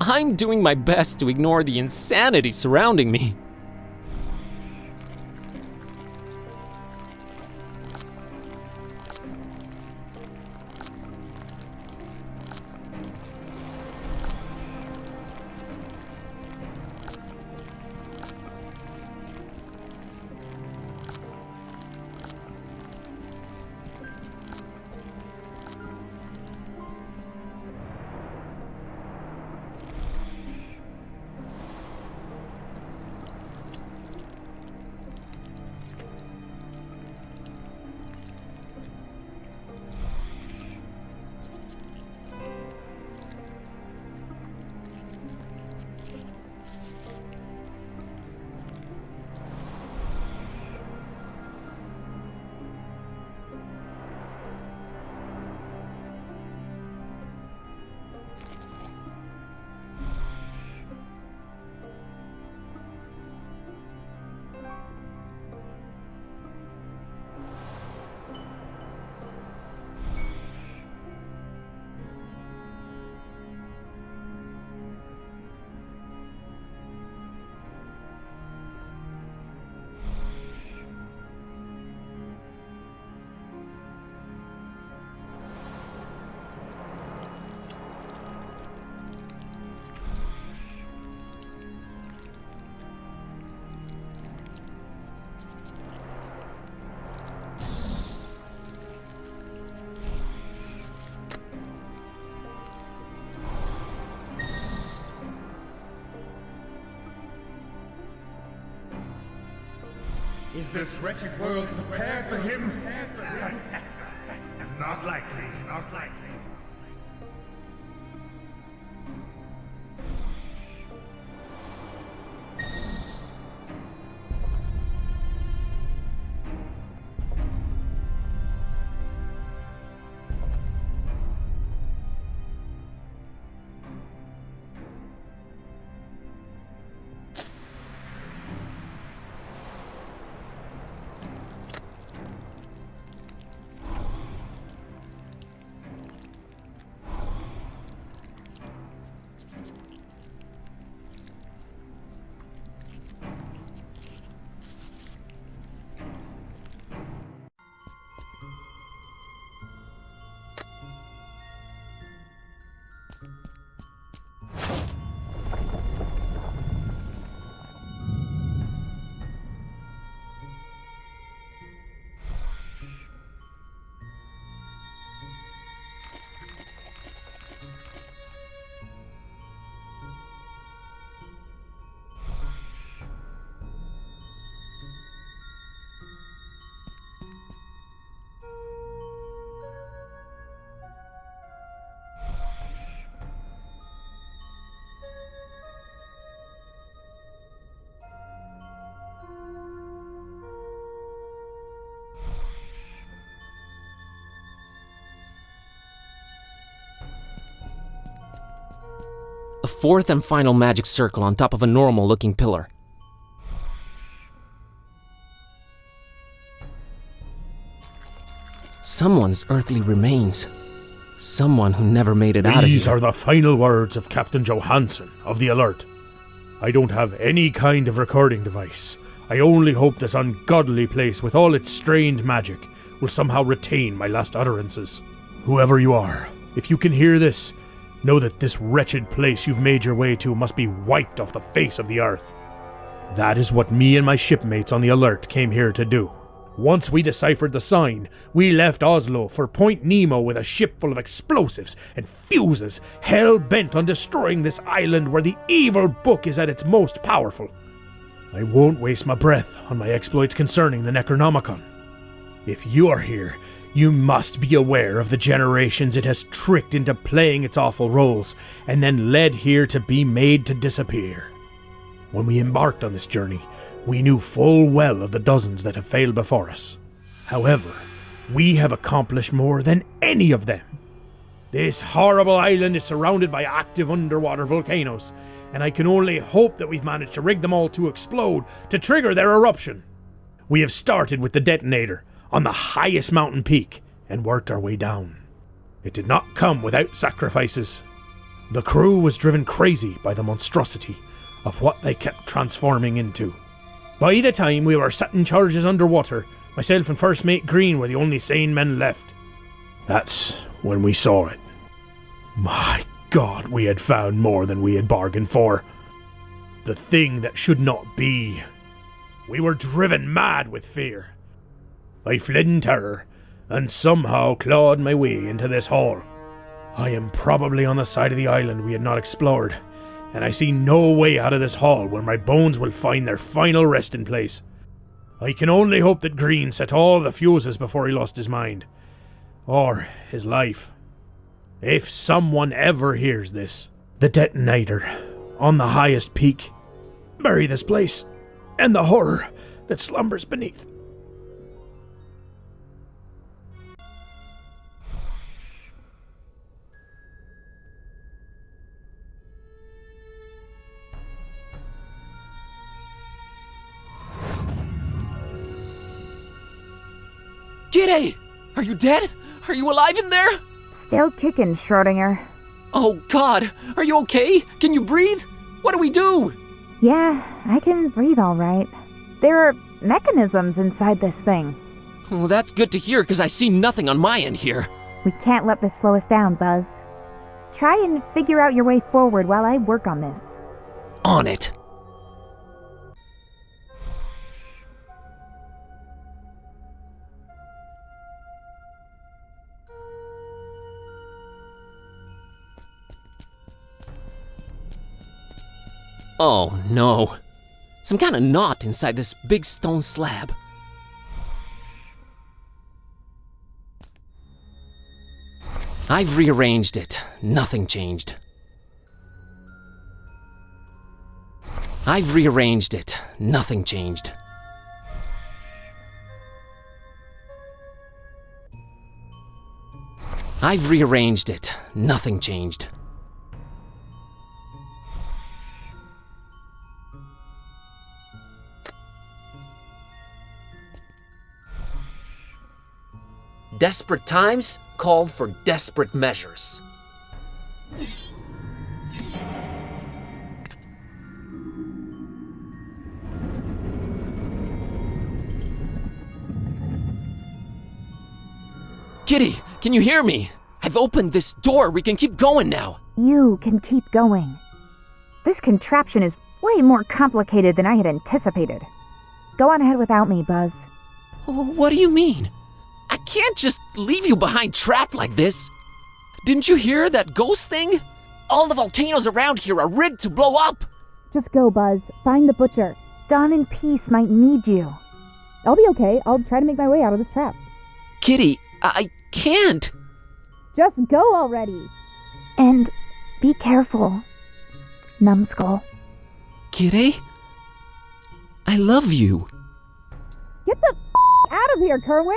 I'm doing my best to ignore the insanity surrounding me. Is this wretched world prepared for him? Not likely, not likely. A fourth and final magic circle on top of a normal-looking pillar. Someone's earthly remains. Someone who never made it out of here. These are the final words of Captain Johansson of the Alert. I don't have any kind of recording device. I only hope this ungodly place with all its strange magic will somehow retain my last utterances. Whoever you are, if you can hear this, know that this wretched place you've made your way to must be wiped off the face of the earth. That is what me and my shipmates on the Alert came here to do. Once we deciphered the sign, we left Oslo for Point Nemo with a ship full of explosives and fuses, hell-bent on destroying this island where the evil book is at its most powerful. I won't waste my breath on my exploits concerning the Necronomicon. If you are here, you must be aware of the generations it has tricked into playing its awful roles, and then led here to be made to disappear. When we embarked on this journey, we knew full well of the dozens that have failed before us. However, we have accomplished more than any of them. This horrible island is surrounded by active underwater volcanoes, and I can only hope that we've managed to rig them all to explode to trigger their eruption. We have started with the detonator on the highest mountain peak and worked our way down. It did not come without sacrifices. The crew was driven crazy by the monstrosity of what they kept transforming into. By the time we were setting charges underwater, myself and First Mate Green were the only sane men left. That's when we saw it. My God, we had found more than we had bargained for. The thing that should not be. We were driven mad with fear. I fled in terror, and somehow clawed my way into this hall. I am probably on the side of the island we had not explored, and I see no way out of this hall where my bones will find their final resting place. I can only hope that Green set all the fuses before he lost his mind. Or his life. If someone ever hears this, the detonator, on the highest peak, bury this place, and the horror that slumbers beneath. Kitteh! Are you dead? Are you alive in there? Still kicking, Schrodinger. Oh God, are you okay? Can you breathe? What do we do? Yeah, I can breathe all right. There are mechanisms inside this thing. Well, that's good to hear, because I see nothing on my end here. We can't let this slow us down, Buzz. Try and figure out your way forward while I work on this. On it. Oh no. Some kind of knot inside this big stone slab. I've rearranged it. Nothing changed. I've rearranged it. Nothing changed. I've rearranged it. Nothing changed. Desperate times call for desperate measures. Kitty, can you hear me? I've opened this door. We can keep going now. You can keep going. This contraption is way more complicated than I had anticipated. Go on ahead without me, Buzz. What do you mean? I can't just leave you behind trapped like this. Didn't you hear that ghost thing? All the volcanoes around here are rigged to blow up. Just go, Buzz. Find the butcher. Dawn and Peace might need you. I'll be okay. I'll try to make my way out of this trap. Kitty, I can't. Just go already. And be careful, Numbskull. Kitteh? I love you. Get the out of here, Kerwan!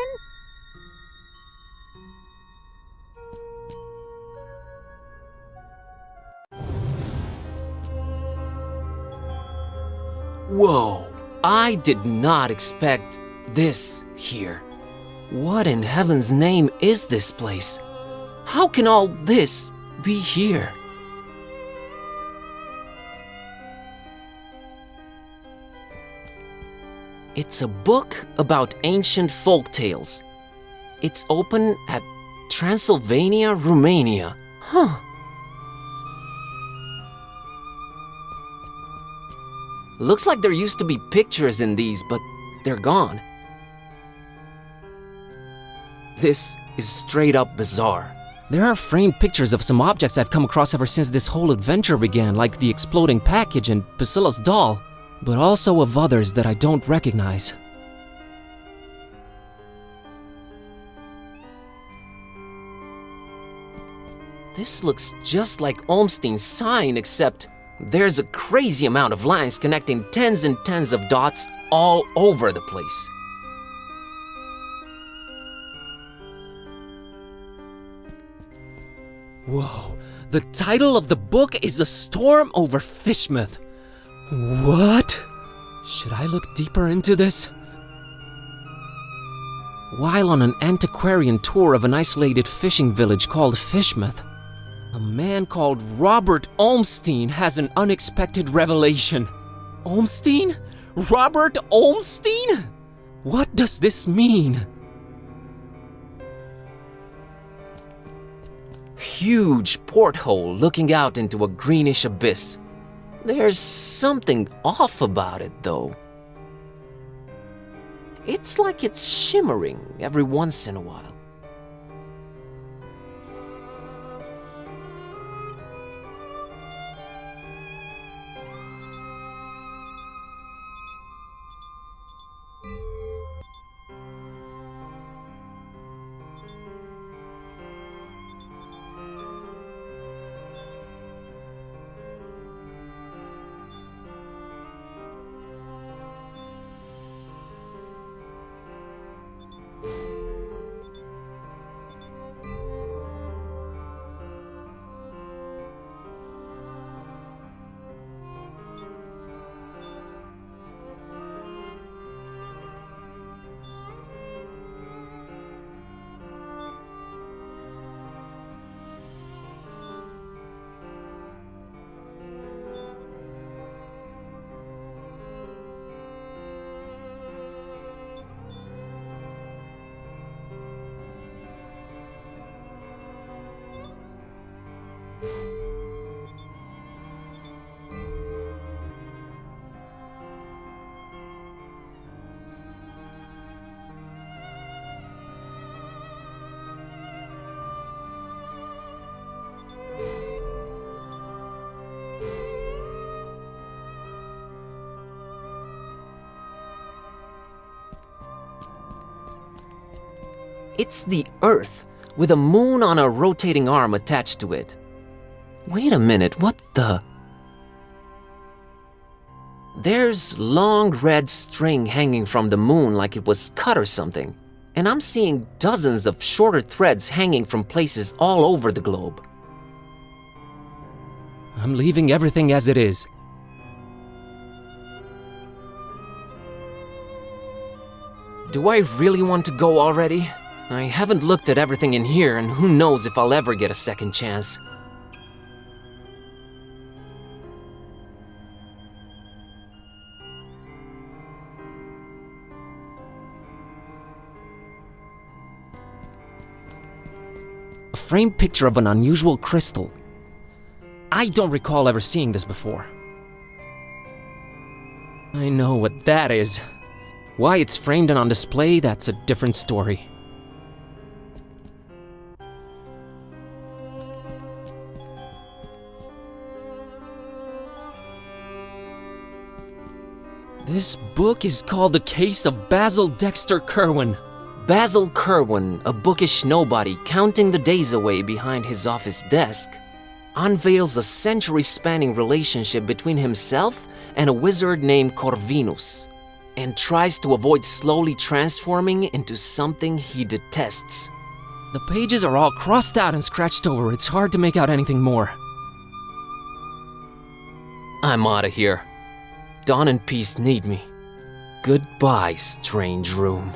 Whoa, I did not expect this here. What in heaven's name is this place? How can all this be here? It's a book about ancient folk tales. It's open at Transylvania, Romania. Huh. Looks like there used to be pictures in these, but they're gone. This is straight up bizarre. There are framed pictures of some objects I've come across ever since this whole adventure began, like the exploding package and Priscilla's doll, but also of others that I don't recognize. This looks just like Olmstein's sign, except there's a crazy amount of lines connecting tens and tens of dots all over the place. Whoa, the title of the book is A Storm Over Fishmouth. What? Should I look deeper into this? While on an antiquarian tour of an isolated fishing village called Fishmouth, A man called Robert Olmstein has an unexpected revelation. Olmstein? Robert Olmstein? What does this mean? Huge porthole looking out into a greenish abyss. There's something off about it, though. It's like it's shimmering every once in a while. It's the Earth, with a moon on a rotating arm attached to it. Wait a minute, what the? There's long red string hanging from the moon like it was cut or something, and I'm seeing dozens of shorter threads hanging from places all over the globe. I'm leaving everything as it is. Do I really want to go already? I haven't looked at everything in here, and who knows if I'll ever get a second chance. A framed picture of an unusual crystal. I don't recall ever seeing this before. I know what that is. Why it's framed and on display, that's a different story. This book is called The Case of Basil Dexter Kerwan. Basil Kerwan, a bookish nobody counting the days away behind his office desk, unveils a century-spanning relationship between himself and a wizard named Corvinus, and tries to avoid slowly transforming into something he detests. The pages are all crossed out and scratched over. It's hard to make out anything more. I'm out of here. Dawn and Peace need me. Goodbye, strange room.